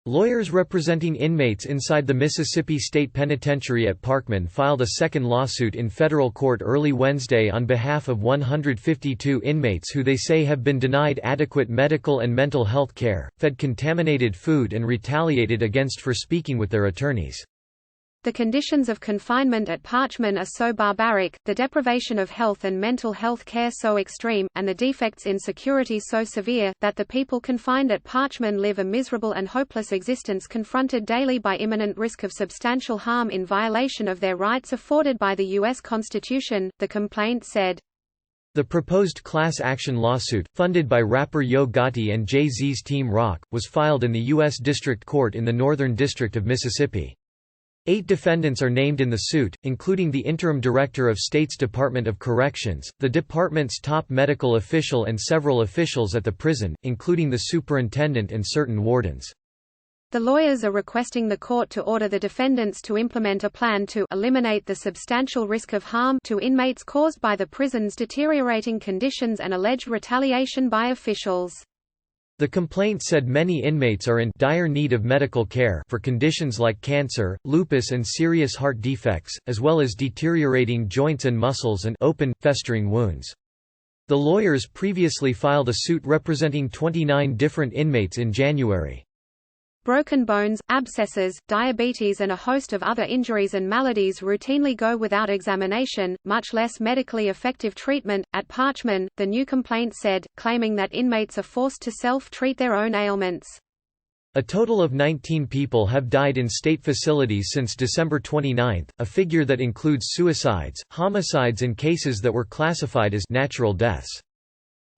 Lawyers representing inmates inside the Mississippi State Penitentiary at Parchman filed a second lawsuit in federal court early Wednesday on behalf of 152 inmates who they say have been denied adequate medical and mental health care, fed contaminated food and retaliated against for speaking with their attorneys. The conditions of confinement at Parchman are so barbaric, the deprivation of health and mental health care so extreme, and the defects in security so severe, that the people confined at Parchman live a miserable and hopeless existence confronted daily by imminent risk of substantial harm in violation of their rights afforded by the U.S. Constitution, the complaint said. The proposed class action lawsuit, funded by rapper Yo Gotti and Jay-Z's Team Rock, was filed in the U.S. District Court in the Northern District of Mississippi. 8 defendants are named in the suit, including the interim director of State's Department of Corrections, the department's top medical official and several officials at the prison, including the superintendent and certain wardens. The lawyers are requesting the court to order the defendants to implement a plan to eliminate the substantial risk of harm to inmates caused by the prison's deteriorating conditions and alleged retaliation by officials. The complaint said many inmates are in dire need of medical care for conditions like cancer, lupus and serious heart defects, as well as deteriorating joints and muscles and open, festering wounds. The lawyers previously filed a suit representing 29 different inmates in January. Broken bones, abscesses, diabetes and a host of other injuries and maladies routinely go without examination, much less medically effective treatment. At Parchman, the new complaint said, claiming that inmates are forced to self-treat their own ailments. A total of 19 people have died in state facilities since December 29, a figure that includes suicides, homicides and cases that were classified as natural deaths.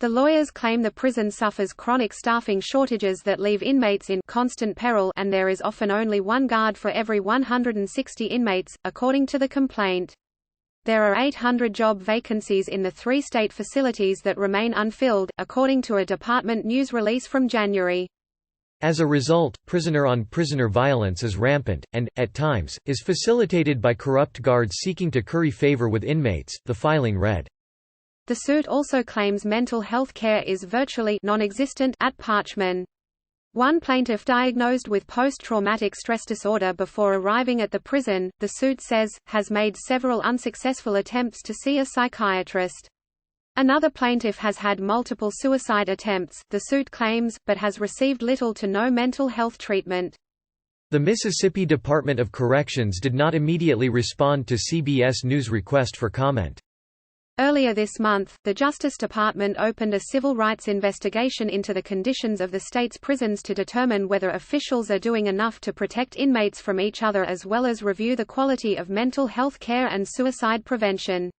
The lawyers claim the prison suffers chronic staffing shortages that leave inmates in constant peril and there is often only one guard for every 160 inmates, according to the complaint. There are 800 job vacancies in the 3 state facilities that remain unfilled, according to a department news release from January. As a result, prisoner-on-prisoner violence is rampant, and, at times, is facilitated by corrupt guards seeking to curry favor with inmates, the filing read. The suit also claims mental health care is virtually non-existent at Parchman. One plaintiff diagnosed with post-traumatic stress disorder before arriving at the prison, the suit says, has made several unsuccessful attempts to see a psychiatrist. Another plaintiff has had multiple suicide attempts, the suit claims, but has received little to no mental health treatment. The Mississippi Department of Corrections did not immediately respond to CBS News' request for comment. Earlier this month, the Justice Department opened a civil rights investigation into the conditions of the state's prisons to determine whether officials are doing enough to protect inmates from each other as well as review the quality of mental health care and suicide prevention.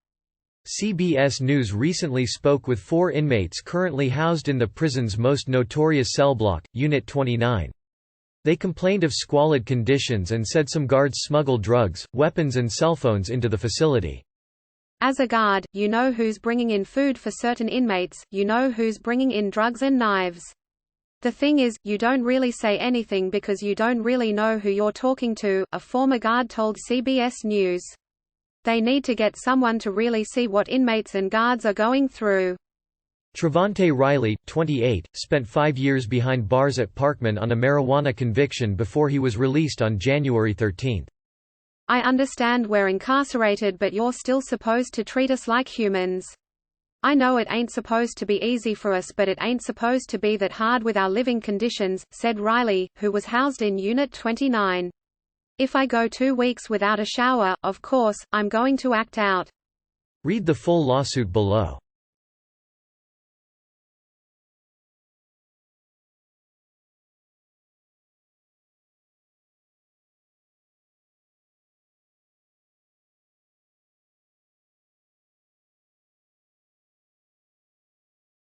CBS News recently spoke with 4 inmates currently housed in the prison's most notorious cell block, Unit 29. They complained of squalid conditions and said some guards smuggle drugs, weapons and cell phones into the facility. As a guard, you know who's bringing in food for certain inmates, you know who's bringing in drugs and knives. The thing is, you don't really say anything because you don't really know who you're talking to, a former guard told CBS News. They need to get someone to really see what inmates and guards are going through. Trevante Riley, 28, spent 5 years behind bars at Parchman on a marijuana conviction before he was released on January 13. I understand we're incarcerated but you're still supposed to treat us like humans. I know it ain't supposed to be easy for us but it ain't supposed to be that hard with our living conditions, said Riley, who was housed in Unit 29. If I go 2 weeks without a shower, of course, I'm going to act out. Read the full lawsuit below.